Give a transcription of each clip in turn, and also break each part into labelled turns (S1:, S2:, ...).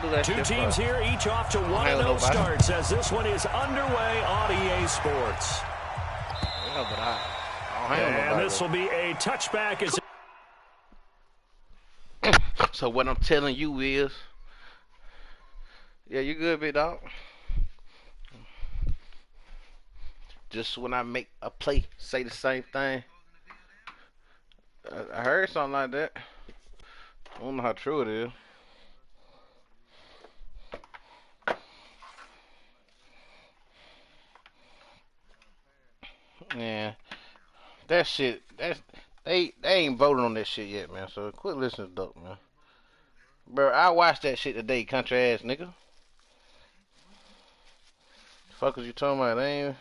S1: do that
S2: Two
S1: shit
S2: teams
S1: for.
S2: here, each off to 1-0 starts as this one is underway on EA Sports.
S1: Yeah, but I don't hang on
S2: And
S1: nobody.
S2: this will be a touchback. As
S1: So what I'm telling you is, yeah, you good, big dog. Just when I make a play, say the same thing. I heard something like that. I don't know how true it is. Yeah, that shit. They ain't voted on that shit yet, man. So quit listening to Duck, man. Bro, I watched that shit today, country ass nigga. Fuck is you talking about? They ain't.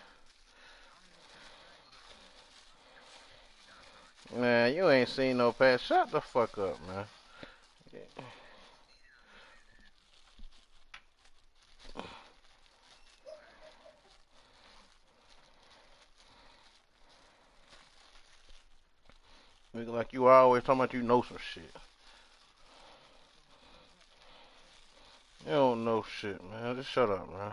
S1: Man, you ain't seen no pass. Shut the fuck up, man. Nigga, like you always talking about you know some shit. You don't know shit, man. Just shut up, man.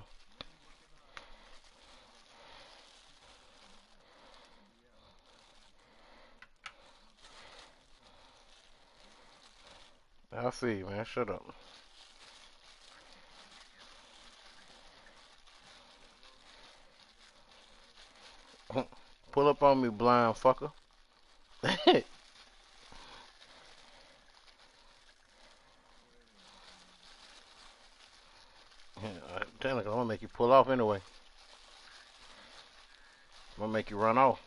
S1: I feel you, man. Shut up. Pull up on me, blind fucker. I'm gonna make you pull off anyway. I'm gonna make you run off.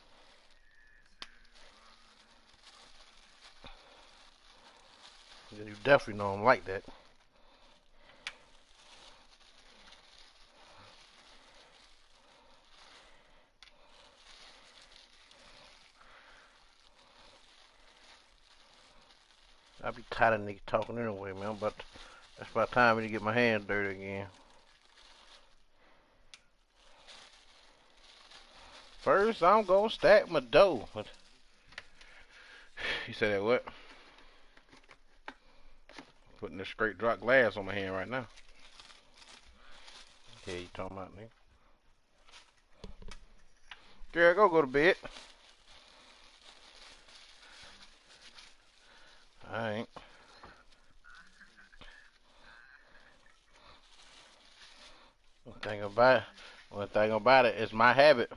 S1: You definitely know I'm like that. I be tired of niggas talking anyway, man. But that's about time for me to get my hands dirty again. First, I'm gonna stack my dough. You said that what? Putting this straight drop glass on my hand right now. Yeah, you talking about, nigga? Girl, go to bed. I ain't. One thing about it, it's my habit.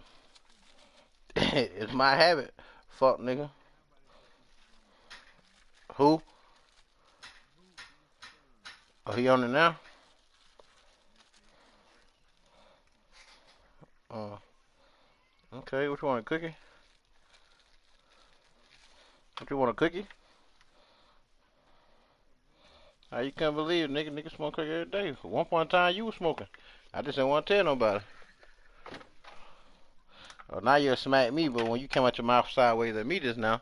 S1: It's my habit. Fuck, nigga. Who? Oh, he on it now? Okay, what you want, a cookie? What you want, a cookie? How you can't believe nigga? Nigga smoke cookie every day. At one point in time, you was smoking. I just didn't want to tell nobody. Oh, now you'll smack me, but when you came out your mouth sideways at me just now,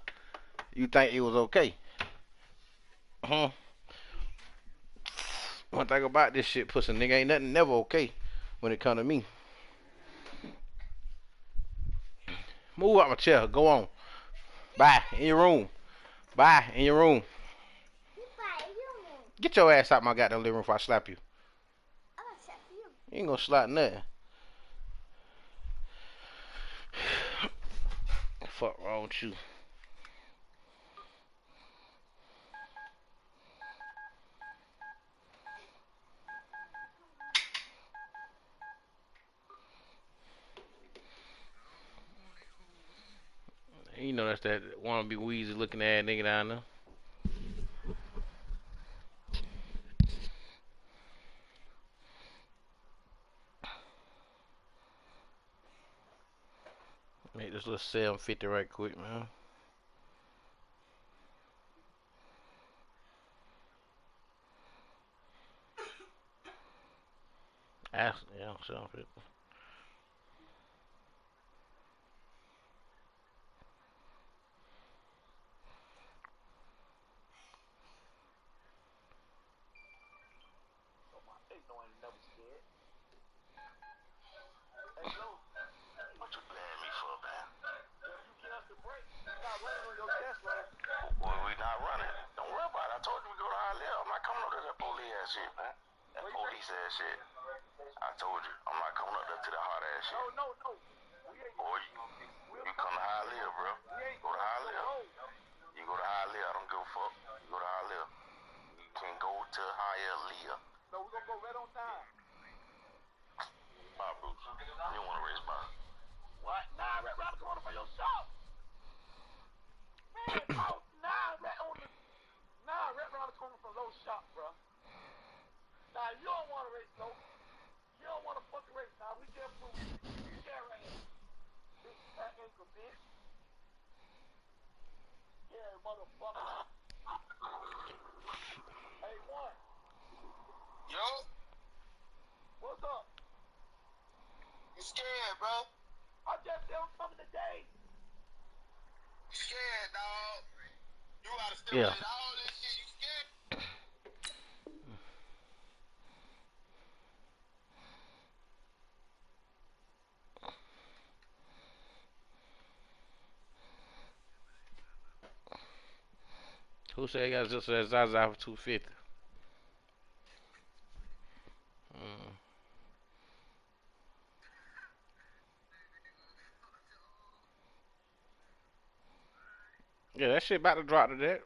S1: you think it was okay. One thing about this shit, pussy nigga, ain't nothing never okay when it come to me. Move out my chair. Go on. Bye. In your room. Bye. In your room. Get your ass out my goddamn living room before I slap you. I'm gonna slap you. You ain't gonna slap nothing. Fuck wrong with you? You know that's that wanna be wheezy looking ass nigga down there. Make this little 750 right quick, man. Yeah, 750.
S3: Well, we not running. Don't worry about it. I told you we go to high level. I'm not coming over to that bully ass shit, man. That police ass shit. I told you, I'm not coming up there to that hard ass shit. No. Or you come to Hialeah, bro. Go to Hialeah. You go to Hialeah. I don't give a fuck. You go to Hialeah. You can go to Hialeah. No, we're gonna go right on time. Bye, Bruce. You don't want to race by. What? Nah, right around the corner for your shop. Man, right around the corner from Lowe's shop, bro. Nah, you don't want to race, though. You don't want to fucking race. Nah, we can't prove it. You can't race. Big fat ankle, bitch. Yeah, motherfucker. Hey, one. Yo? What's up? You scared, bro? I just said I'm coming today. You scared, dog. You gotta stimulate all this shit. You scared?
S1: Who said he got just a Zaza for 250? Yeah, that shit about to drop to that.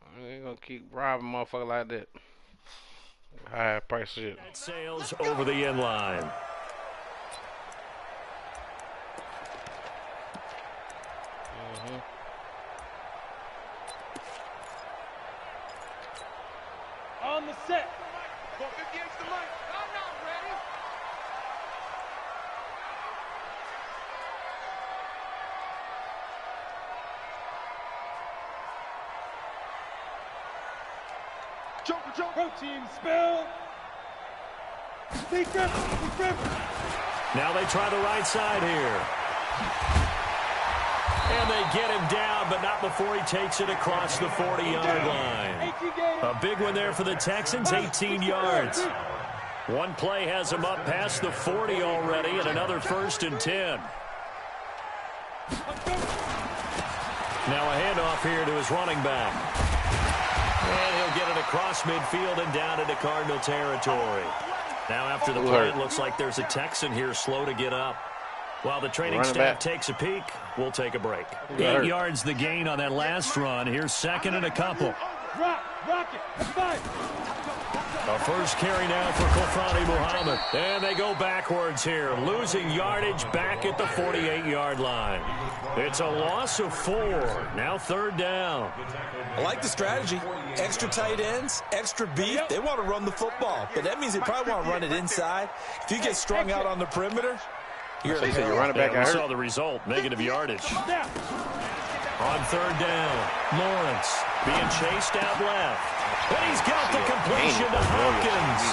S1: I ain't gonna keep robbing motherfucker like that. High price shit.
S2: Sales over the end line.
S4: On the set. Bump against the mic. I'm not ready. Jump. Protein spill. Deep grip.
S2: Now they try the right side here. And they get him down, but not before he takes it across the 40-yard line. A big one there for the Texans, 18 yards. One play has him up past the 40 already, and another 1st and 10. Now a handoff here to his running back. And he'll get it across midfield and down into Cardinal territory. Now after the play, it looks like there's a Texan here slow to get up. While the training staff takes a peek, we'll take a break. 8 yards the gain on that last run. Here's 2nd and a couple.
S4: Rock it.
S2: A first carry now for Kofani Muhammad. And they go backwards here, losing yardage back at the 48-yard line. It's a loss of 4. Now 3rd down.
S5: I like the strategy. Extra tight ends, extra beef. They want to run the football, but that means they probably want to run it inside. If you get strung out on the perimeter,
S1: you're running back.
S2: We saw the result, negative yardage. On 3rd down, Lawrence being chased out left. And he's got the completion to Hopkins.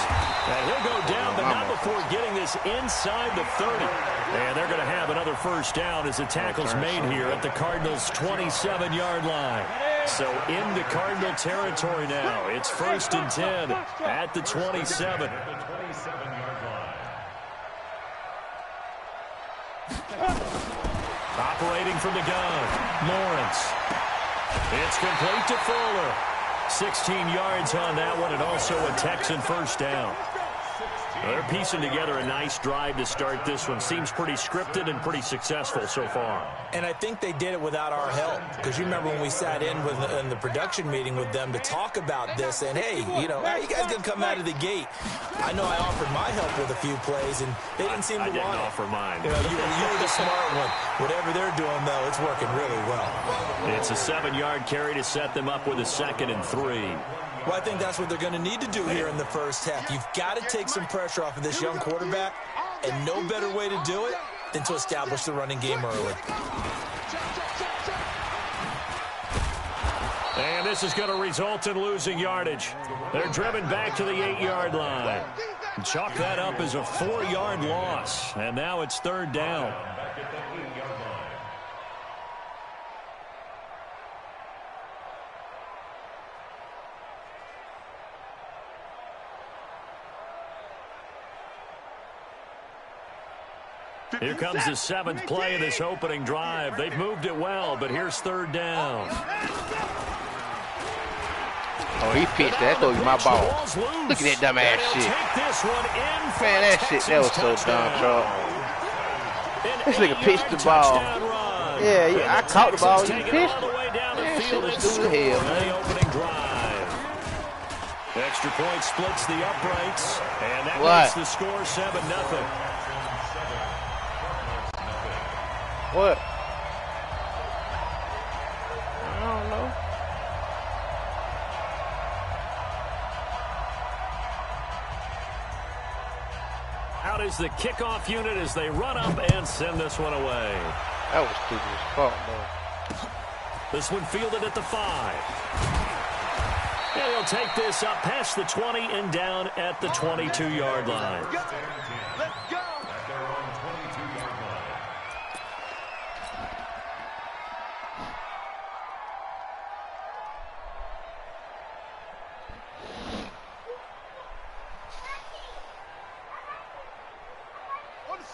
S2: And he'll go down, but not before getting this inside the 30. And they're going to have another 1st down as the tackle's made here at the Cardinals' 27-yard line. So into Cardinal territory now. It's 1st and 10 at the 27. Operating from the gun, Lawrence. It's complete to Fuller. 16 yards on that one, and also a Texan 1st down. They're piecing together a nice drive to start this one. Seems pretty scripted and pretty successful so far.
S5: And I think they did it without our help. Because you remember when we sat in the production meeting with them to talk about this, and hey, you guys going to come out of the gate. I know I offered my help with a few plays, and they didn't seem to want it.
S2: I didn't offer mine.
S5: You were the smart one. Whatever they're doing, though, it's working really well.
S2: It's a 7-yard carry to set them up with a 2nd and 3.
S5: Well, I think that's what they're going to need to do here in the first half. You've got to take some pressure off of this young quarterback, and no better way to do it than to establish the running game early.
S2: And this is going to result in losing yardage. They're driven back to the 8-yard line. Chalk that up as a 4-yard loss, and now it's 3rd down. Here comes the 7th play of this opening drive. They've moved it well, but here's 3rd down.
S1: Oh, he pitched that. That's gonna be my ball. Look at that dumb ass shit. Man, that shit, that was so dumb, Charles. This nigga pitched the ball. Yeah, I caught the ball. He pitched it. Man, shit was stupid as hell, man.
S2: Extra point splits the uprights, and that makes the score 7-0.
S1: What? I don't know.
S2: Out is the kickoff unit as they run up and send this one away.
S1: That was stupid as fuck, though.
S2: This one fielded at the 5. And he'll take this up past the 20 and down at the 22-yard line.
S4: Let's go.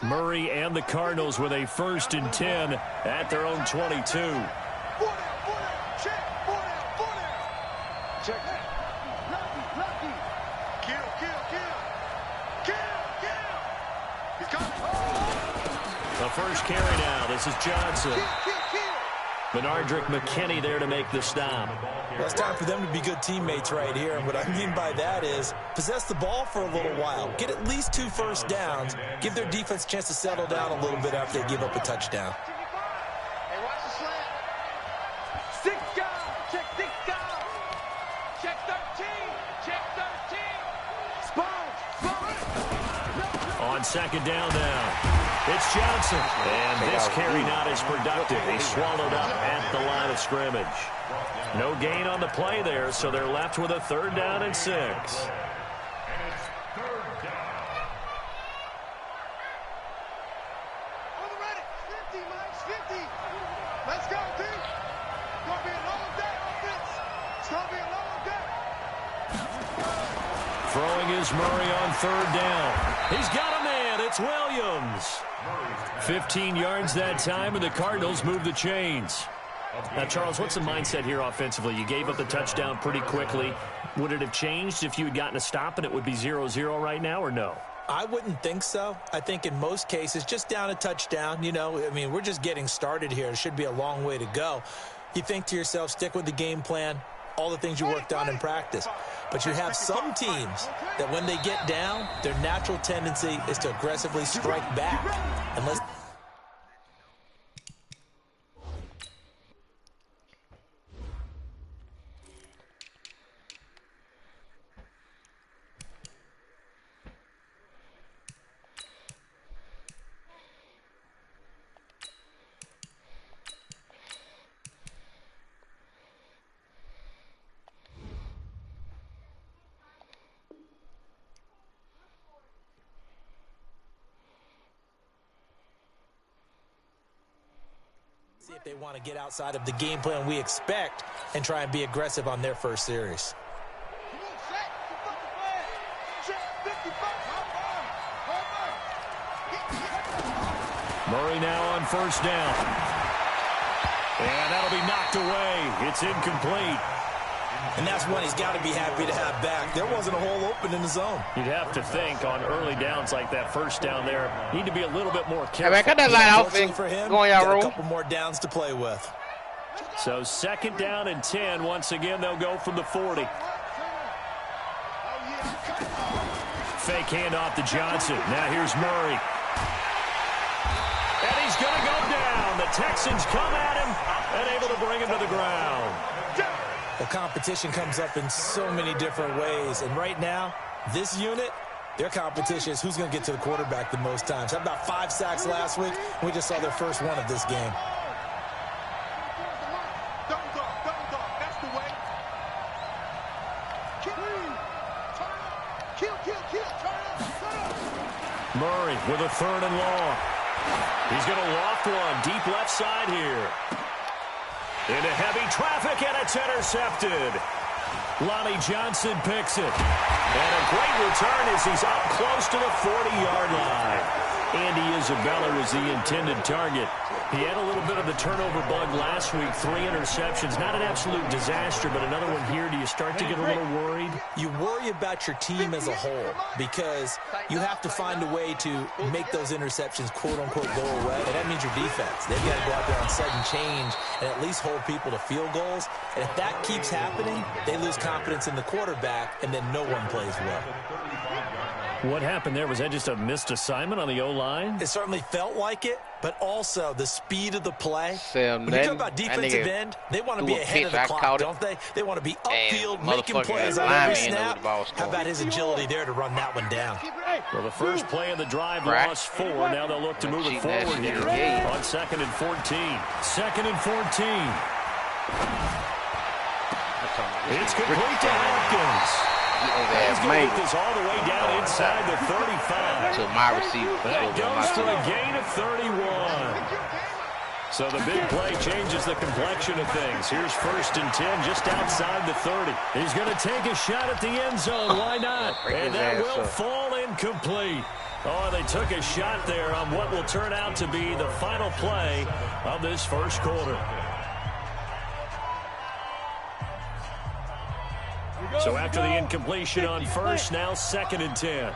S2: Murray and the Cardinals with a 1st and 10 at their own 22.
S4: Check. Lucky. Kill. He's coming.
S2: The first carry now. This is Johnson.
S4: Kill.
S2: Benardrick McKinney there to make the stop.
S5: Well, it's time for them to be good teammates right here. And what I mean by that is possess the ball for a little while. Get at least 2 first downs. Give their defense a chance to settle down a little bit after they give up a touchdown.
S4: Hey, watch the slant. 6 guys. Check 6 guys. Check 13. Spoons.
S2: On 2nd down now. It's Johnson. And this carry not as productive. He swallowed up at the line of scrimmage. No gain on the play there, so they're left with a 3rd down and 6.
S4: Let's go, team. It's going to be a long day, offense. It's going to be a long day.
S2: Throwing is Murray on 3rd down. He's got a man. It's Williams. 15 yards that time, and the Cardinals move the chains. Now, Charles, what's the mindset here offensively? You gave up the touchdown pretty quickly. Would it have changed if you had gotten a stop and it would be 0-0 right now, or no?
S5: I wouldn't think so. I think in most cases, just down a touchdown, you know, I mean, we're just getting started here. It should be a long way to go. You think to yourself, stick with the game plan, all the things you worked on in practice. But you have some teams that when they get down, their natural tendency is to aggressively strike back. Unless see if they want to get outside of the game plan we expect and try and be aggressive on their first series.
S2: Murray now on 1st down. And that'll be knocked away. It's incomplete.
S5: And that's one he's got to be happy to have back. There wasn't a hole open in the zone.
S2: You'd have to think on early downs like that 1st down there, need to be a little bit more careful.
S1: Hey, man, cut that line off and
S5: for him,
S1: go on y'all
S5: got a
S1: room.
S5: couple more downs to play with.
S2: So 2nd down and 10. Once again, they'll go from the 40. Fake handoff to Johnson. Now here's Murray. And he's going to go down. The Texans come at him and able to bring him to the ground.
S5: The competition comes up in so many different ways. And right now, this unit, their competition is who's going to get to the quarterback the most times. How about 5 sacks last week? We just saw their first one of this game.
S4: That's the way. Kill.
S2: Murray with a 3rd and long. He's going to loft one deep left side here. Into heavy traffic, and it's intercepted. Lonnie Johnson picks it. And a great return as he's up close to the 40-yard line. Andy Isabella was the intended target. He had a little bit of the turnover bug last week, 3 interceptions. Not an absolute disaster, but another one here. Do you start to get a little worried?
S5: You worry about your team as a whole because you have to find a way to make those interceptions, quote-unquote, go away. And that means your defense. They've got to go out there on sudden change and at least hold people to field goals. And if that keeps happening, they lose confidence in the quarterback, and then no one plays well.
S2: What happened there? Was that just a missed assignment on the O-line?
S5: It certainly felt like it, but also the speed of the play.
S1: When
S5: you talk about defensive end, they want to be ahead of the clock, don't they? They want to be upfield, making plays on every snap. How about his agility there to run that one down?
S2: Well, the first play of the drive lost 4. Now they'll look to move it forward here on 2nd and 14. 2nd and 14. It's complete to Hopkins. He's going to get this all the way down inside the 35.
S1: To my receiver.
S2: That goes for a gain of 31. So the big play changes the complexion of things. Here's 1st and 10 just outside the 30. He's going to take a shot at the end zone. Why not? And that will fall incomplete. Oh, they took a shot there on what will turn out to be the final play of this first quarter. So after the incompletion on 1st, now 2nd and 10.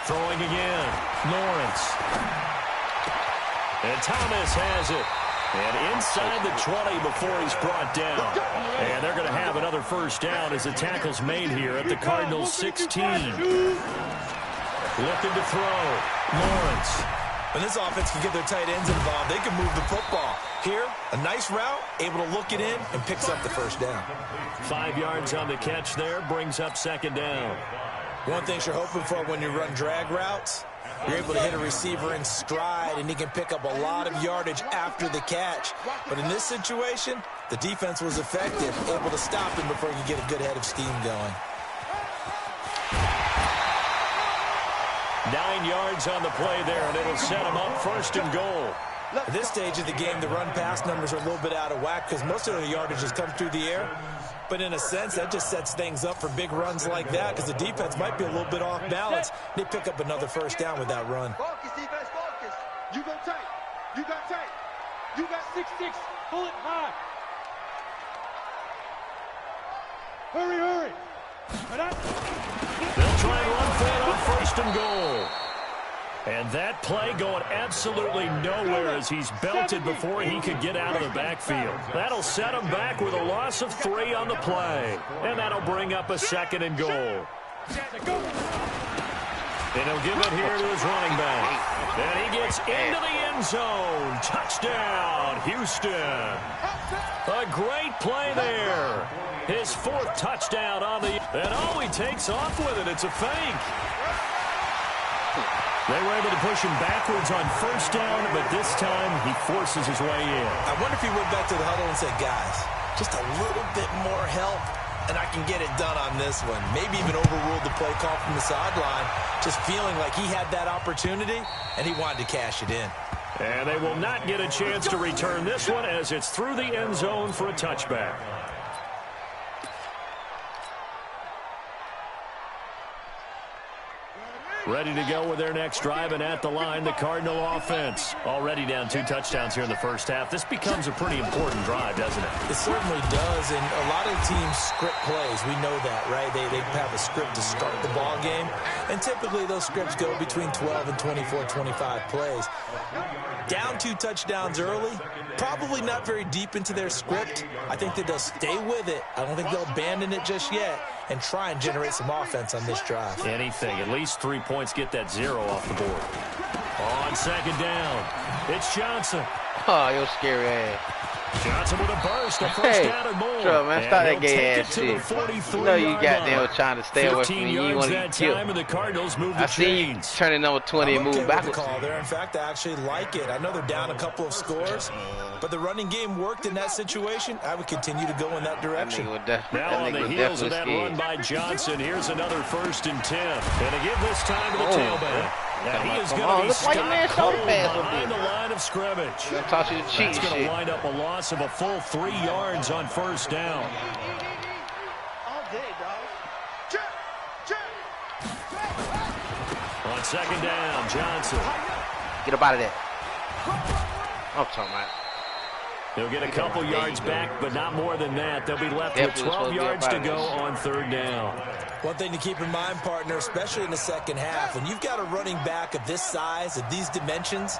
S2: Throwing again. Lawrence. And Thomas has it. And inside the 20 before he's brought down. And they're going to have another first down as the tackle's made here at the Cardinals' 16. Looking to throw. Lawrence.
S5: When this offense can get their tight ends involved, they can move the football. Here, a nice route, able to look it in, and picks up the first down.
S2: 5 yards on the catch there, brings up 2nd down.
S5: One thing you're hoping for when you run drag routes, you're able to hit a receiver in stride, and he can pick up a lot of yardage after the catch. But in this situation, the defense was effective, able to stop him before he could get a good head of steam going.
S2: 9 yards on the play there, and it'll set him up 1st and goal.
S5: At this stage of the game, the run-pass numbers are a little bit out of whack because most of the yardage has come through the air. But in a sense, that just sets things up for big runs like that because the defense might be a little bit off balance. They pick up another first down with that run.
S4: Focus, defense, focus. You go tight. You got tight. You got 6-6. Pull it high. Hurry, hurry.
S2: They'll try and run for it on 1st and goal. And that play going absolutely nowhere as he's belted before he could get out of the backfield. That'll set him back with a loss of 3 on the play. And that'll bring up a 2nd and goal. And he'll give it here to his running back. And he gets into the end zone. Touchdown, Houston. A great play there. His 4th touchdown on the... And he takes off with it. It's a fake. They were able to push him backwards on 1st down, but this time he forces his way in.
S5: I wonder if he went back to the huddle and said, guys, just a little bit more help, and I can get it done on this one. Maybe even overruled the play call from the sideline, just feeling like he had that opportunity, and he wanted to cash it in.
S2: And they will not get a chance to return this one as it's through the end zone for a touchback. Ready to go with their next drive, and at the line, the Cardinal offense. Already down 2 touchdowns here in the first half. This becomes a pretty important drive, doesn't it?
S5: It certainly does, and a lot of teams script plays. We know that, right? They have a script to start the ball game, and typically those scripts go between 12 and 24, 25 plays. Down 2 touchdowns early, probably not very deep into their script. I think that they'll stay with it. I don't think they'll abandon it just yet and try and generate some offense on this drive.
S2: Anything. At least 3 points, get that 0 off the board. On 2nd down, it's Johnson.
S1: Oh, you're scary ass.
S2: Johnson with a burst, a first down and more.
S1: Sure, man, stop that gay ass shit. You know you goddamn trying to stay away from me. You want to get killed.
S2: And the Cardinals move
S1: I see you turning number 20 and moving backwards.
S5: Call there. In fact, I actually like it. I know they're down a couple of scores, but the running game worked in that situation. I would continue to go in that direction.
S2: Now on the heels of that run by Johnson, here's another 1st and 10. And to give this time to the tailback. Now he is going to be stopped cold behind the line of scrimmage.
S1: That's going
S2: to wind up a loss of a full 3 yards on 1st down.
S4: All day, dog. Check.
S2: second down, Johnson.
S1: Get up out of there. I'm talking about.
S2: They'll get a couple yards back, but not more than that. They'll be left with 12 yards to go on third down.
S5: One thing to keep in mind, partner, especially in the second half, when you've got a running back of this size, of these dimensions,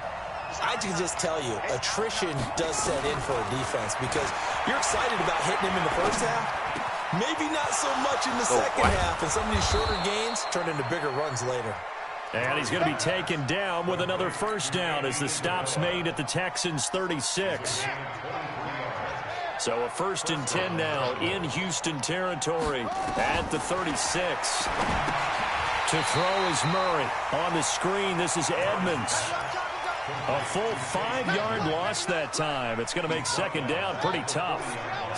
S5: I can just tell you, attrition does set in for a defense because you're excited about hitting him in the first half. Maybe not so much in the second half, and some of these shorter gains turn into bigger runs later.
S2: And he's going to be taken down with another first down as the stop's made at the Texans' 36. So a 1st and 10 now in Houston territory at the 36. To throw is Murray. On the screen, this is Edmonds. A full 5-yard loss that time. It's going to make second down pretty tough.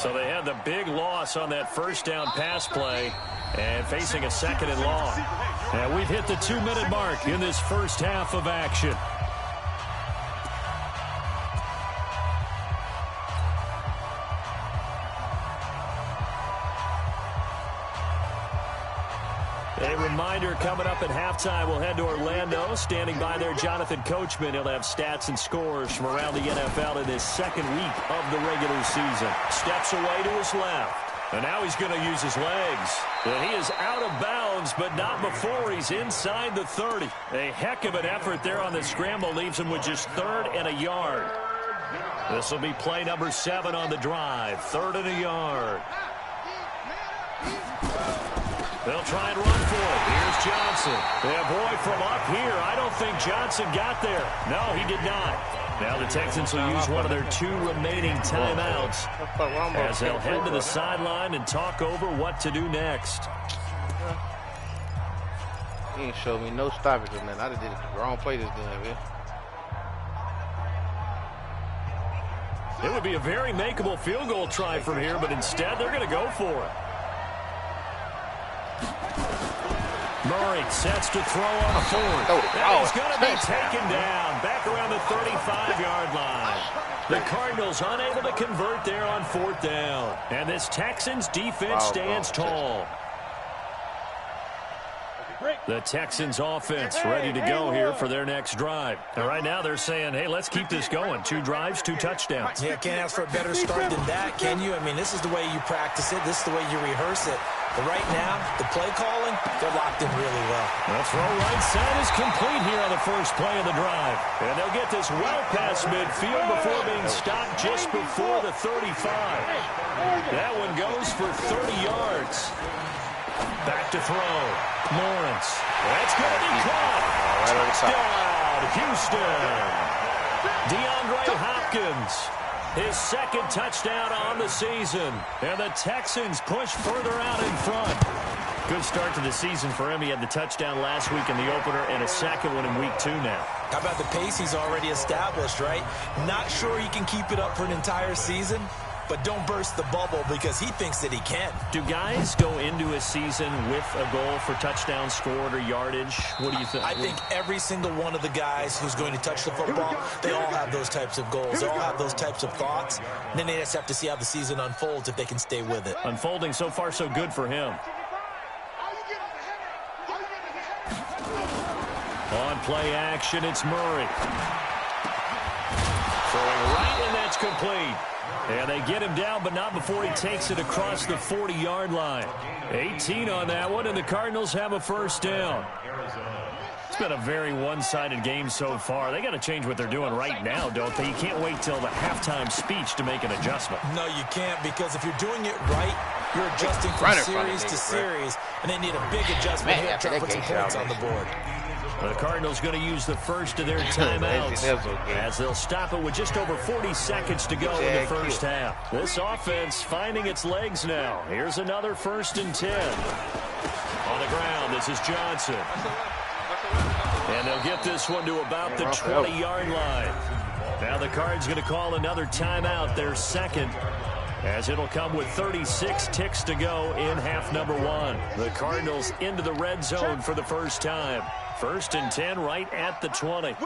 S2: So they had the big loss on that first down pass play and facing a 2nd and long. And we've hit the 2-minute mark in this first half of action. A reminder, coming up at halftime, we'll head to Orlando. Standing by there, Jonathan Coachman. He'll have stats and scores from around the NFL in his second week of the regular season. Steps away to his left. And now he's going to use his legs. And he is out of bounds, but not before he's inside the 30. A heck of an effort there on the scramble. Leaves him with just 3rd and a yard. This will be play number 7 on the drive. 3rd and a yard. They'll try and run for it. Here's Johnson. Yeah, boy, from up here, I don't think Johnson got there. No, he did not. Now the Texans will use one of their 2 remaining timeouts as they'll head to the sideline and talk over what to do next.
S1: He ain't showed me no stoppage or nothing. I just did it the wrong play this game, man.
S2: It would be a very makeable field goal try from here, but instead they're going to go for it. Murray sets to throw on 4th. And he's going to be taken down back around the 35-yard line. The Cardinals unable to convert there on 4th down. And this Texans defense stands tall. The Texans offense ready to go here for their next drive. And right now they're saying, hey, let's keep this going. 2 drives, 2 touchdowns.
S5: Yeah, can't ask for a better start than that, can you? I mean, this is the way you practice it. This is the way you rehearse it. But right now, the play calling, they're locked in really well.
S2: The throw right side is complete here on the first play of the drive. And they'll get this well past midfield before being stopped just before the 35. That one goes for 30 yards. Back to throw. Lawrence. That's going to be caught. Touchdown, Houston. DeAndre Hopkins. His 2nd touchdown on the season. And the Texans push further out in front. Good start to the season for him. He had the touchdown last week in the opener and a 2nd one in week 2 now.
S5: How about the pace he's already established, right? Not sure he can keep it up for an entire season, but don't burst the bubble because he thinks that he can.
S2: Do guys go into a season with a goal for touchdown scored or yardage? What do you think?
S5: I think every single one of the guys who's going to touch the football, they all have those types of goals. They all have those types of thoughts. And then they just have to see how the season unfolds if they can stay with it.
S2: Unfolding so far so good for him. On play action, it's Murray. Throwing right, and that's complete. And they get him down, but not before he takes it across the 40-yard line. 18 on that one, and the Cardinals have a first down. It's been a very one-sided game so far. They got to change what they're doing right now, don't they? You can't wait till the halftime speech to make an adjustment.
S5: No, you can't, because if you're doing it right, you're adjusting from series to series, and they need a big adjustment here to put some points on the board.
S2: The Cardinals going to use the first of their timeouts as they'll stop it with just over 40 seconds to go in the first half. This offense finding its legs now. Here's another 1st and 10. On the ground, this is Johnson. And they'll get this one to about the 20-yard line. Now the Cards going to call another timeout, their 2nd, as it'll come with 36 ticks to go in half number 1. The Cardinals into the red zone for the first time. 1st and 10 right at the 20.
S4: Watch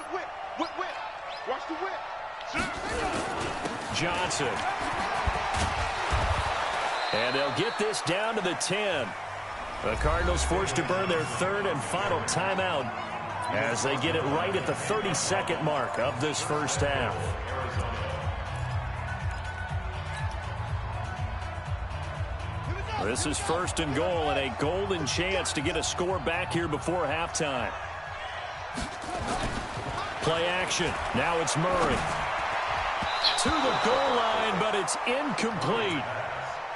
S4: the whip.
S2: Johnson. And they'll get this down to the 10. The Cardinals forced to burn their 3rd and final timeout as they get it right at the 30-second mark of this first half. This is 1st and goal and a golden chance to get a score back here before halftime. Play action. Now it's Murray. To the goal line, but it's incomplete.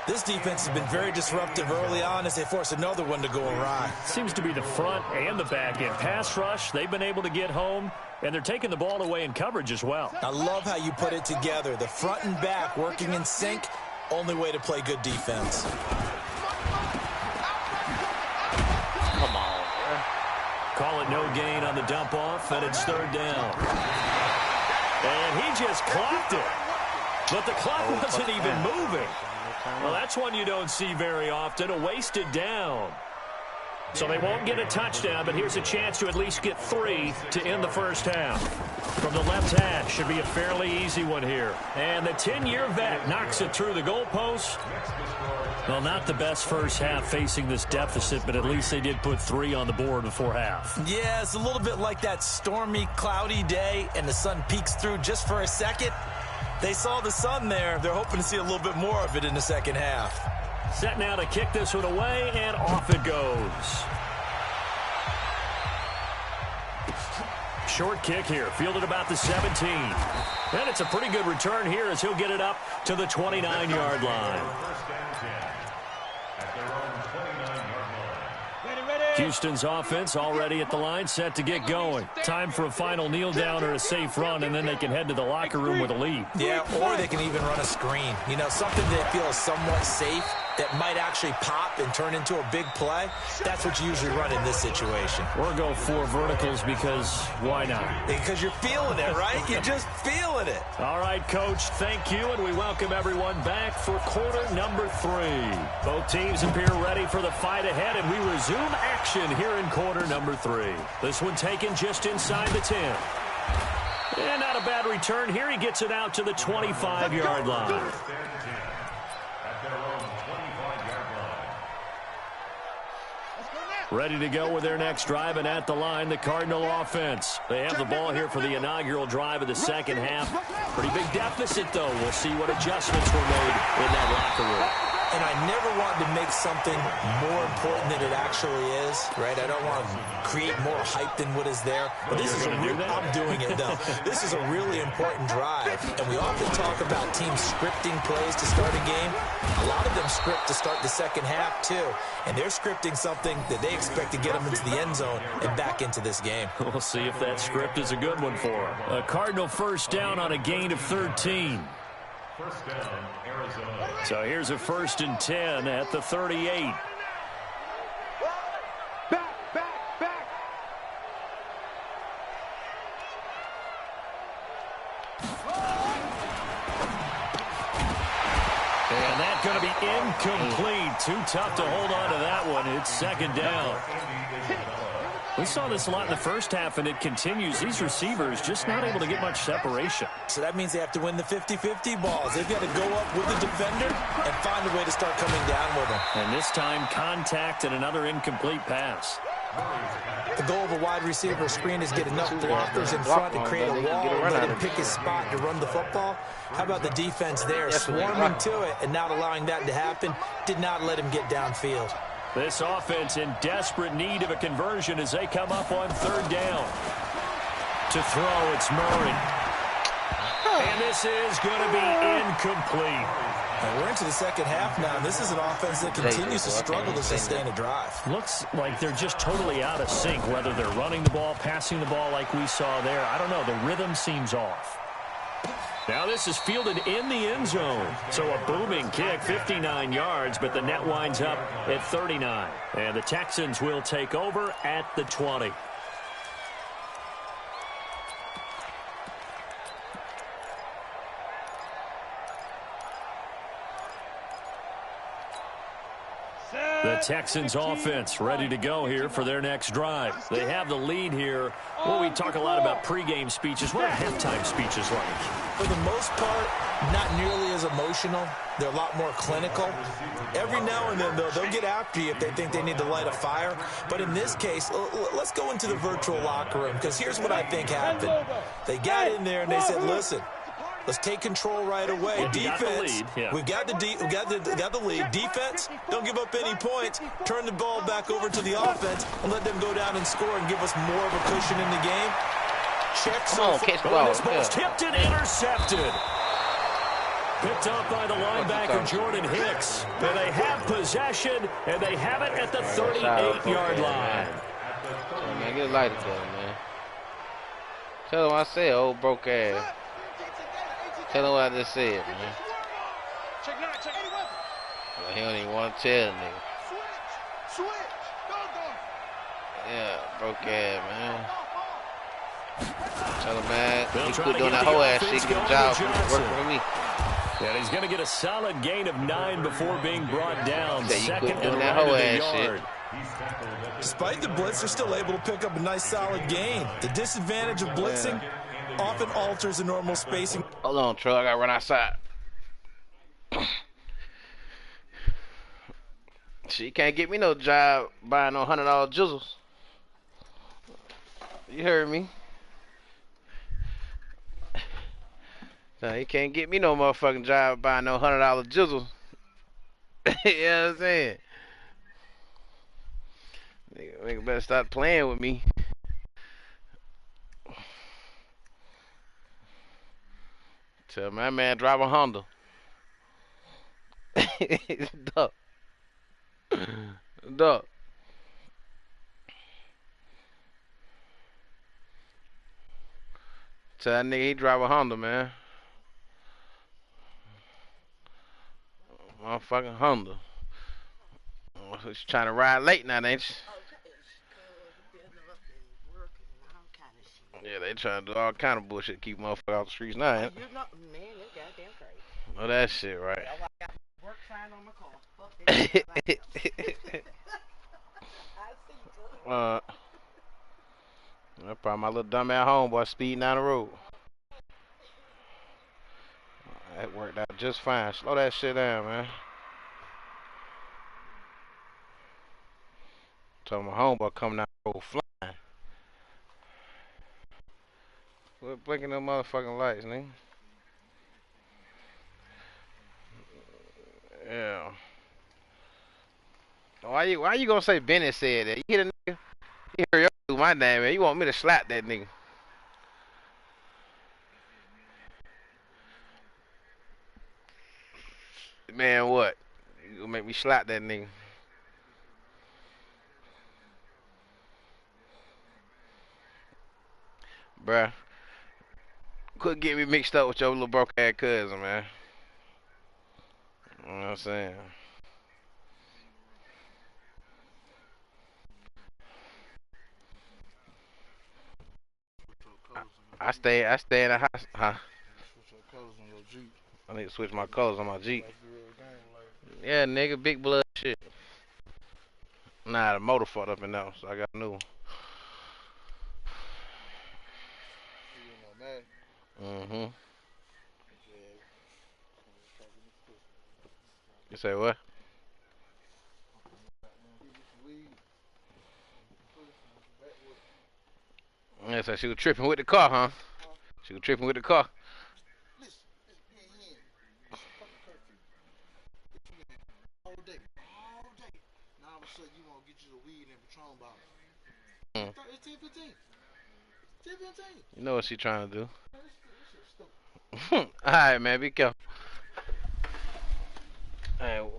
S5: This defense has been very disruptive early on as they force another one to go awry.
S2: Seems to be the front and the back end. Pass rush, they've been able to get home, and they're taking the ball away in coverage as well.
S5: I love how you put it together. The front and back working in sync, only way to play good defense.
S1: Come on, bro.
S2: Call it no gain on the dump off, and it's 3rd down. And he just clocked it. But the clock wasn't even moving. Well, that's one you don't see very often, a wasted down. So they won't get a touchdown, but here's a chance to at least get 3 to end the first half. From the left hash, should be a fairly easy one here. And the 10-year vet knocks it through the goalpost. Well, not the best first half facing this deficit, but at least they did put 3 on the board before half.
S5: Yeah, it's a little bit like that stormy, cloudy day, and the sun peeks through just for a second. They saw the sun there. They're hoping to see a little bit more of it in the second half.
S2: Set now to kick this one away, and off it goes. Short kick here, fielded about the 17. And it's a pretty good return here as he'll get it up to the 29-yard line. Houston's offense already at the line, set to get going. Time for a final kneel down or a safe run, and then they can head to the locker room with a lead.
S5: Yeah, or they can even run a screen. You know, something they feel is somewhat safe that might actually pop and turn into a big play. That's what you usually run in this situation.
S2: Or go 4 verticals because why not?
S5: Because you're feeling it, right? You're just feeling it.
S2: All right, Coach, thank you, and we welcome everyone back for quarter number 3. Both teams appear ready for the fight ahead, and we resume action here in quarter number 3. This one taken just inside the 10. And not a bad return here. He gets it out to the 25-yard line. Ready to go with their next drive, and at the line, the Cardinal offense. They have the ball here for the inaugural drive of the second half. Pretty big deficit, though. We'll see what adjustments were made in that locker room.
S5: And I never wanted to make something more important than it actually is, right? I don't want to create more hype than what is there. But this is I'm doing it, though. This is a really important drive. And we often talk about teams scripting plays to start a game. A lot of them script to start the second half, too. And they're scripting something that they expect to get them into the end zone and back into this game.
S2: We'll see if that script is a good one for them. A Cardinal first down on a gain of 13.
S6: First down, Arizona.
S2: So here's a 1st and 10 at the 38.
S4: Back.
S2: And that's going to be incomplete. Too tough to hold on to that one. It's 2nd down. We saw this a lot in the first half, and it continues. These receivers just not able to get much separation.
S5: So that means they have to win the 50-50 balls. They've got to go up with the defender and find a way to start coming down with them.
S2: And this time, contact and another incomplete pass.
S5: The goal of a wide receiver screen is get enough blockers in front to create a wall and let him pick his spot to run the football. How about the defense there, swarming to it and not allowing that to happen? Did not let him get downfield.
S2: This offense in desperate need of a conversion as they come up on 3rd down. To throw, it's Murray. And this is going to be incomplete.
S5: And we're into the second half now, and this is an offense that continues to struggle to sustain a drive.
S2: Looks like they're just totally out of sync, whether they're running the ball, passing the ball like we saw there. I don't know. The rhythm seems off. Now this is fielded in the end zone. So a booming kick, 59 yards, but the net winds up at 39. And the Texans will take over at the 20. The Texans offense ready to go here for their next drive. They have the lead here. Well, we talk a lot about pregame speeches. What are halftime speeches like?
S5: For the most part, not nearly as emotional. They're a lot more clinical. Every now and then, they'll get after you if they think they need to light a fire. But in this case, let's go into the virtual locker room, because here's what I think happened. They got in there and they said, listen, let's take control right away. Defense, we've got the lead. Defense, don't give up any points. Turn the ball back over to the offense and let them go down and score and give us more of a cushion in the game. Check.
S1: Catch the ball.
S2: This ball's tipped and intercepted. Picked up by the linebacker, Jordan Hicks. And they have possession, and they have it at the 38-yard line.
S1: Oh, man, get a lighter there, man. Tell him I said, old broke ass. Tell him what I just said, man. Well, he don't even want to tell me. Yeah, broke ass, man. Tell him, man, he quit doing that whole ass shit, get a job working for me.
S2: And he's going to get a solid gain of 9 before being brought down.
S1: Second and right of the yard.
S5: Despite the blitz, they're still able to pick up a nice solid gain. The disadvantage of blitzing often alters the normal spacing.
S1: Hold on, Troy, I got to run outside. She can't get me no job buying no $100 jizzles. You heard me. No, he can't get me no motherfucking job buying no $100 jizzle. You know what I'm saying? Nigga better start playing with me. Tell my man drive a Honda. Duck. Duck. Tell that nigga he drive a Honda, man. Motherfucking Honda. He's trying to ride late now, ain't you? Yeah, they trying to do all kind of bullshit to keep motherfuckers off the streets now, ain't
S7: You're not, man, you're goddamn crazy.
S1: Oh, that shit, right.
S7: I got work sign on my car. Fuck that.
S1: That's probably my little dumb ass homeboy speeding down the road. That worked out just fine. Slow that shit down, man. Told my homeboy coming down the road flying. Quit blinking them motherfucking lights, nigga. Yeah. Why you gonna say Bennett said that? You hit a nigga? You heard your my name, man. You want me to slap that nigga? Man, what? You gonna make me slap that nigga? Bruh. Quit getting me mixed up with your little broke ass cousin, man. You know what I'm saying? I stay in the house, huh? I need to switch my colors on my Jeep. Yeah, nigga, big blood shit. Nah, the motor fucked up in there, so I got a new one. Mm-hmm. You say what? Yeah, so she was tripping with the car, huh? She was tripping with the car.
S4: All day. Now all of a sudden you want to get you the weed and Patron bottle. It's 10-15.
S1: You know what she trying to do. Alright, man, be careful. Alright.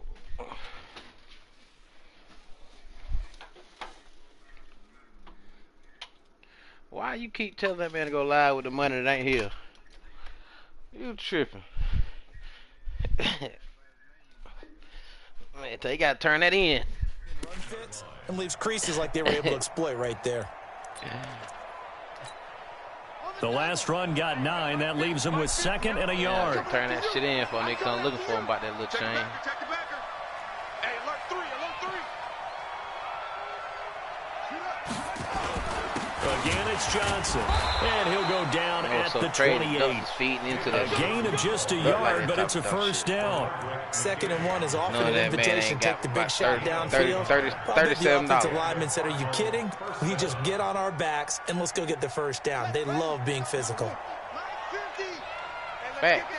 S1: Why you keep telling that man to go live with the money that ain't here? You tripping. Man, you gotta turn that in.
S5: Run fits and leaves creases like they were able to exploit right there.
S2: The last run got 9. That leaves him with 2nd and a yard.
S1: Turn that shit in before they come looking for him about that little chain.
S2: Again, it's Johnson. And he'll go down at the 28. A gain of just a yard, but it's a first down.
S5: 2nd and 1 is often an invitation. Take the big shot downfield.
S1: 37
S5: the offensive lineman said, are you kidding? We just get on our backs and let's go get the first down. They love being physical.
S1: Back.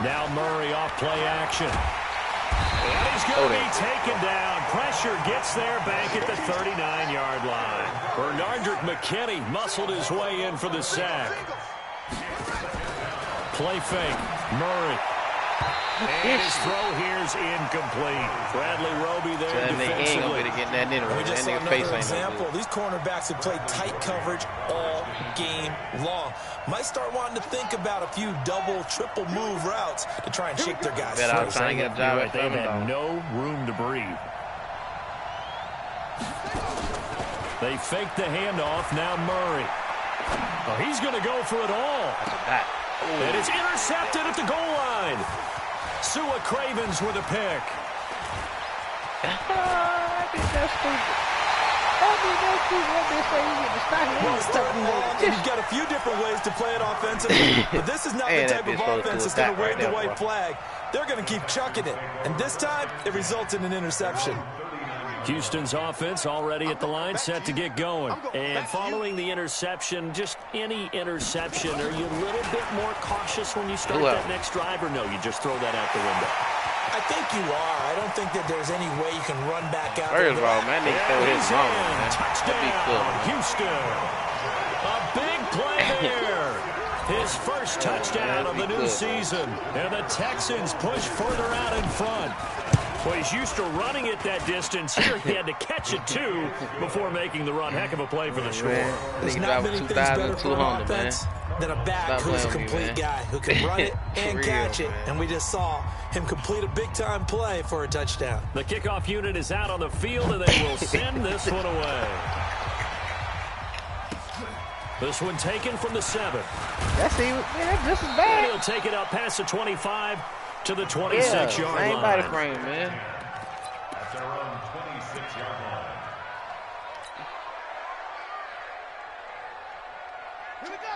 S2: Now Murray off play action. And he's going to be taken down. Pressure gets there back at the 39-yard line. Bernardrick McKinney muscled his way in for the sack. Play fake. Murray. And his throw here's incomplete. Bradley Roby there defensively.
S5: We just saw another example. These cornerbacks have played tight coverage all game long. Might start wanting to think about a few double, triple move routes to try and shake their guys free.
S2: They've had no room to breathe. They fake the handoff. Now Murray. Oh, he's going to go for it all. And it's intercepted at the goal line. Sua Cravens with a pick.
S5: You've got a few different ways to play it offensively, but this is not the type of offense that's going to wave the white flag. They're going to keep chucking it, and this time it results in an interception.
S2: Houston's offense already at the line, set to get going. And following the interception, just any interception, are you a little bit more cautious when you start that next drive, or no, you just throw that out the window?
S5: I think you are. I don't think that there's any way you can run back out.
S1: First of all, man, they throw his mama, man.
S2: Touchdown, Houston. A big play there. His first touchdown of the new season. And the Texans push further out in front. Well, he's used to running it that distance. Here he had to catch it, too, before making the run. Heck of a play for the score.
S5: There's not many things better for an offense than a back who's a complete guy who can run it and catch it. And we just saw him complete a big-time play for a touchdown.
S2: The kickoff unit is out on the field, and they will send this one away. This one taken from the 7.
S1: That's even, man, this is bad.
S2: And he'll take it up past the 25 to the 26-yard line.
S1: Body frame, man.
S6: That's their own 26-yard line.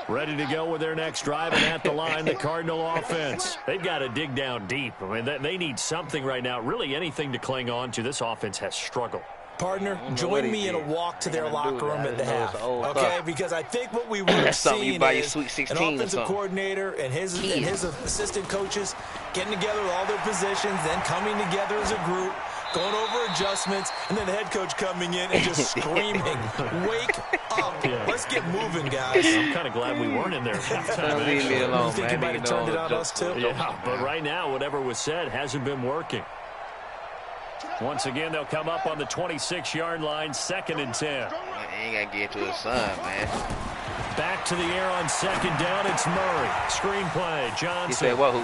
S2: Ready to go with their next drive, and at the line, the Cardinal offense. They've got to dig down deep. I mean, they need something right now, really anything to cling on to. This offense has struggled.
S5: Partner, join me in a walk to their locker room at the half, okay? Because I think what we would have seen is an offensive coordinator and his assistant coaches getting together with all their positions, then coming together as a group, going over adjustments, and then the head coach coming in and just screaming, wake up. Yeah. Let's get moving, guys.
S2: I'm kind of glad we weren't in there at halftime.
S1: Leave me alone,
S5: you think he might have turned it on us, too?
S2: Yeah, but right now, whatever was said hasn't been working. Once again, they'll come up on the 26-yard line, 2nd and 10.
S1: Man, ain't got to get to his son, man.
S2: Back to the air on 2nd down. It's Murray. Screenplay, Johnson.
S1: He said, what?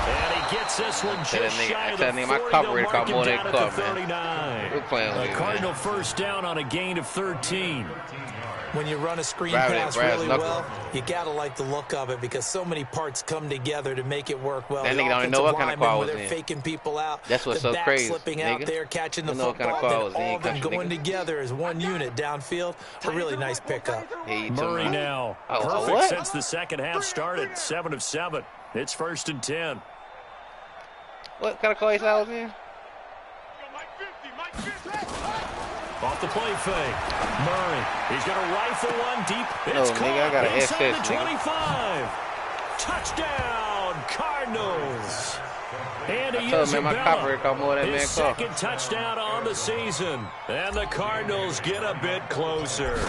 S2: And he gets this one just shy of the 40.
S1: My cover rate caught more than
S2: down at the 39.
S1: We're playing with
S2: Cardinal first down on a gain of 13.
S5: When you run a screen pass really well, you got to like the look of it because so many parts come together to make it work well.
S1: That nigga don't even know what kind of call was
S5: in. They're faking people out.
S1: That's what's so crazy.
S5: Slipping
S1: nigga.
S5: out there, catching the football, then all of them going together as one unit downfield. A really nice pickup.
S2: Murray now. Perfect since the second half started. 7 of 7. It's 1st and 10.
S1: What kind of call I was in?
S2: Off the play fake. Murray. He's going to rifle one deep. It's caught
S1: nigga, I got an
S2: inside
S1: SS,
S2: the 25. Touchdown, Cardinals. And he is his second touchdown on the season. And the Cardinals get a bit closer.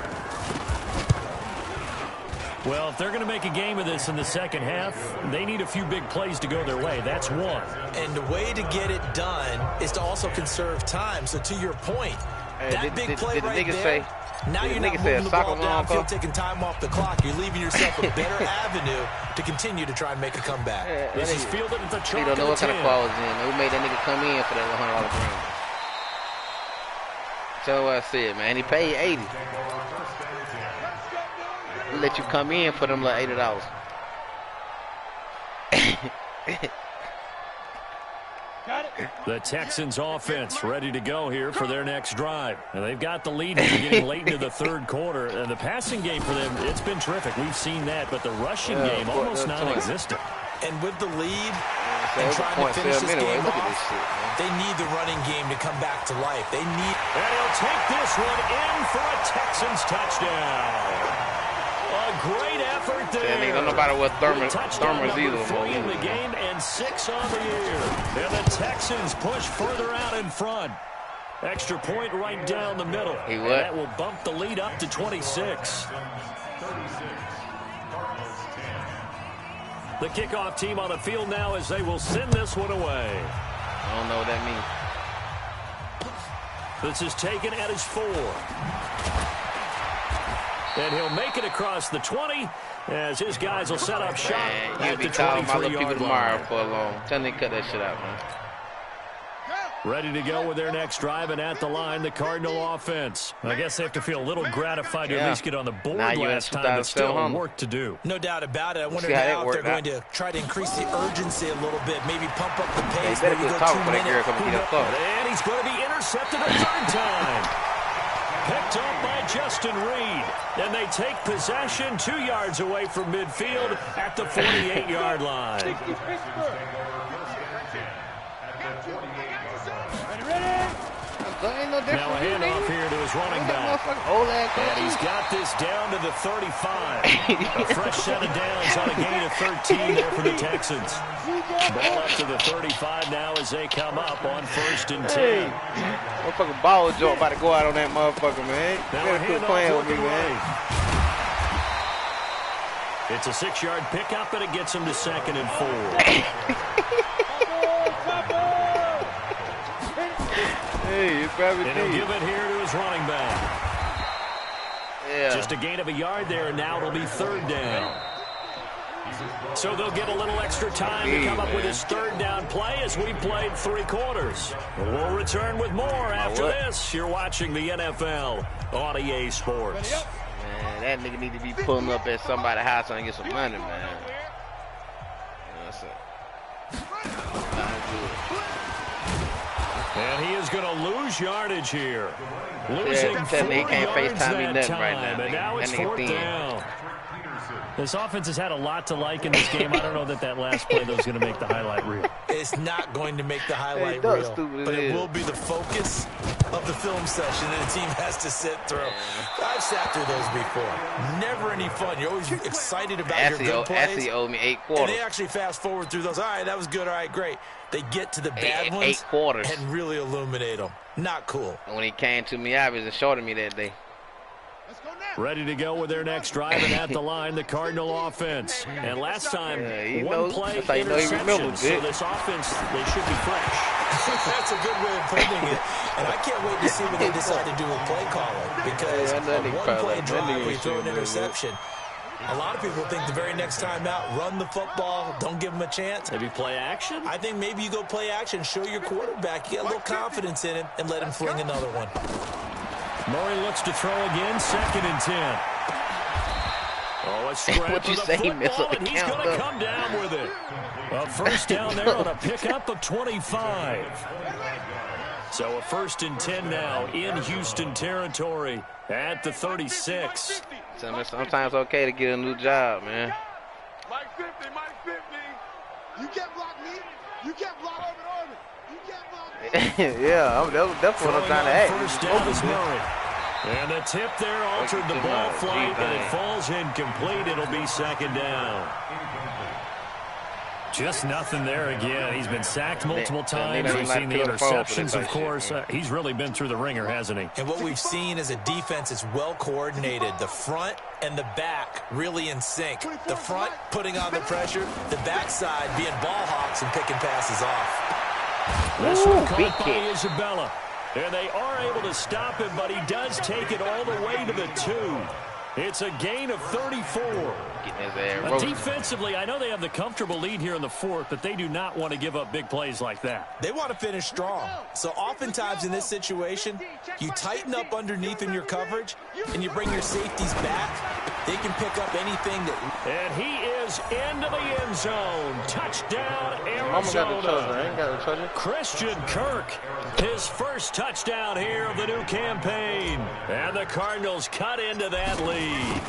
S2: Well, if they're going to make a game of this in the second half, they need a few big plays to go their way. That's one.
S5: And the way to get it done is to also conserve time. So to your point, that big play right there, now you're not moving the ball downfield, taking time off the clock. You're leaving yourself a better avenue to continue to try and make a comeback.
S2: This is fielded at the chalk.
S1: You don't know what kind of call was in. We made that nigga come in for that $100 green. So I said, man, he paid 80. We let you come in for them like $80.
S2: The Texans offense ready to go here for their next drive. And they've got the lead here getting late into the third quarter. And the passing game for them, it's been terrific. We've seen that. But the rushing game, almost non-existent.
S5: And with the lead and trying to finish this game off, they need the running game to come back to life. They need...
S2: And he'll take this one in for a Texans touchdown. A great effort there.
S1: Yeah, don't nobody with Thurman's either.
S2: 3 in the game and 6 on the year. And the Texans push further out in front. Extra point right down the middle. And that will bump the lead up to 26. The kickoff team on the field now as they will send this one away.
S1: I don't know what that means.
S2: This is taken at his 4. And he'll make it across the 20 as his guys will set up shop at the 23-yard line.
S1: For a long. Tell them to cut that shit out, man.
S2: Ready to go with their next drive, and at the line, the Cardinal offense. I guess they have to feel a little gratified to at least get on the board last time, but still work to do.
S5: No doubt about it. I wonder now if they're going to try to increase the urgency a little bit, maybe pump up the pace, maybe go 2 minutes.
S2: And he's going to be intercepted a third time. Picked up by Justin Reed. And they take possession 2 yards away from midfield at the 48-yard line. Now a handoff here to his running back. And he's got this down to the 35. A fresh set of downs on a gain of 13 there for the Texans. Ball up to the 35 now as they come up on 1st and 10.
S1: Motherfucking ball joint about to go out on that motherfucker, man.
S2: Now a handoff with me, man. It's a 6-yard pickup, and it gets him to 2nd and 4.
S1: Hey,
S2: and he'll give it here to his running back. Just a gain of a yard there, and now it'll be 3rd down. So they'll get a little extra time to come up with his 3rd down play as we played 3 quarters. We'll return with more after this. You're watching the NFL on EA Sports.
S1: Man, that nigga need to be pulling up at somebody's house and get some money, man. That's it.
S2: And he is going to lose yardage here. Losing 4 yards that time, and now it's 4th down. This offense has had a lot to like in this game. I don't know that last play, though, is going to make the highlight reel.
S5: It's not going to make the highlight reel, but it will be the focus of the film session that the team has to sit through. I've sat through those before. Never any fun. You're always excited about your good plays.
S1: Actually owed me 8 quarters.
S5: And they actually fast forward through those. All right, that was good. All right, great. They get to the bad ones
S1: 8 quarters.
S5: and really illuminate them. Not cool.
S1: And when he came to me, I was shorted me that day.
S2: Ready to go with their next drive, and at the line, the Cardinal offense. And last time, one play interception. So this offense, they should be fresh.
S5: That's a good way of putting it. And I can't wait to see what they decide to do with play calling. Because a one-play drive where you throw an interception, a lot of people think the very next time out, run the football, don't give them a chance.
S2: Maybe play action?
S5: I think maybe you go play action, show your quarterback, you get a little confidence in him, and let him fling another one.
S2: Murray looks to throw again, 2nd and 10. Oh, a scrap for the football, and he's going to come down with it. A 1st down there on a pickup of 25. So a 1st and 10 now in Houston territory at the 36.
S1: Sometimes it's okay to get a new job, man.
S8: Mike 50. You can't block me. You can't block Urban. You can't block me.
S1: Yeah, that's what I'm trying to ask.
S2: 1st down is Murray. And the tip there altered the ball flight, and it falls incomplete. It'll be 2nd down. Just nothing there again. He's been sacked multiple times. We've seen the interceptions, of course. He's really been through the ringer, hasn't he?
S5: And what we've seen is a defense that's well coordinated. The front and the back really in sync. The front putting on the pressure, the backside being ball hawks and picking passes off.
S2: This one caught by Isabella. And they are able to stop him, but he does take it all the way to the 2. It's a gain of 34.
S1: getting his ass
S2: But
S1: roasted.
S2: defensively, I know they have the comfortable lead here in the fourth, but they do not want to give up big plays like that.
S5: They want to finish strong. So oftentimes in this situation, you tighten up underneath in your coverage, and you bring your safeties back. They can pick up anything that...
S2: And he is into the end zone. Touchdown,
S1: Mama got the touchdown. I
S2: Arizona.
S1: ain't got the touchdown.
S2: Christian Kirk, his first touchdown here of the new campaign. And the Cardinals cut into that lead.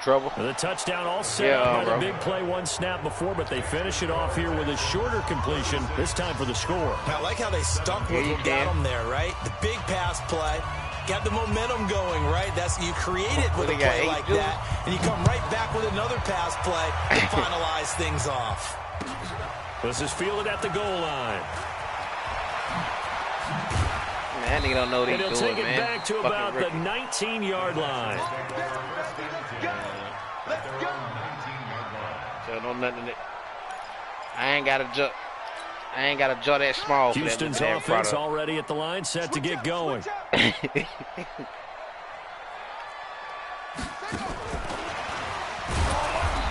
S1: Trouble.
S2: The touchdown all set up by the big play one snap before, but they finish it off here with a shorter completion, this time for the score.
S5: I like how they stuck with what got them there, right? The big pass play. Got the momentum going, right? That's you create it with a play like that, and you come right back with another pass play to finalize things off.
S2: This is fielded at the goal line.
S1: Man, that nigga don't know what he's
S2: And he'll
S1: doing,
S2: take it
S1: man.
S2: back to about the 19-yard line.
S1: So no nothing. I ain't got to jump. I ain't got to draw that small.
S2: Houston's offense already at the line, set to get going.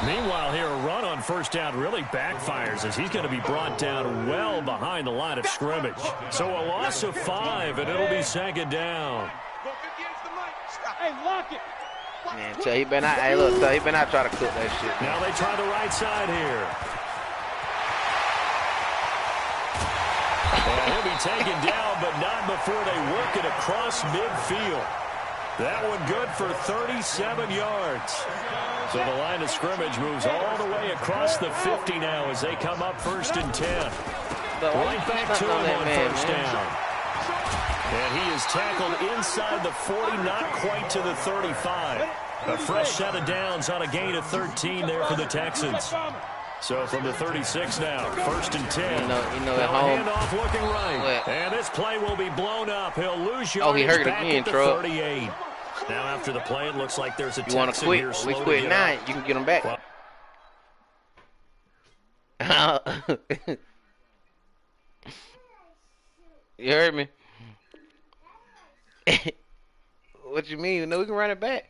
S2: Meanwhile, here a run on first down really backfires as he's going to be brought down well behind the line of scrimmage. So a loss of 5, and it'll be second down.
S8: Hey, lock it.
S1: Man, tell he better not. Hey, look, tell he better not try to cook that shit.
S2: Now they try the right side here. And he'll be taken down, but not before they work it across midfield. That one good for 37 yards. So the line of scrimmage moves all the way across the 50 now as they come up 1st and 10. Right back to him on first down. And he is tackled inside the 40, not quite to the 35. A fresh set of downs on a gain of 13 there for the Texans. So from the 36 now, 1st and 10.
S1: You know at home.
S2: Handoff looking right.
S1: What?
S2: And this play will be blown up. He'll lose yardage.
S1: Oh, he hurt
S2: back
S1: again,
S2: at the
S1: Troy.
S2: 38. Now after the play, it looks like there's a
S1: You want to
S2: Texan
S1: quit?
S2: here
S1: We
S2: slow to
S1: quit
S2: get
S1: 9.
S2: up.
S1: You can get him back. You heard me? What you mean? No, we can run it back.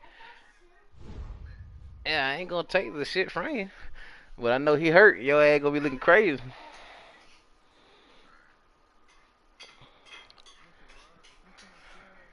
S1: Yeah, I ain't gonna take the shit from you. But I know he hurt. Your ass gonna be looking crazy.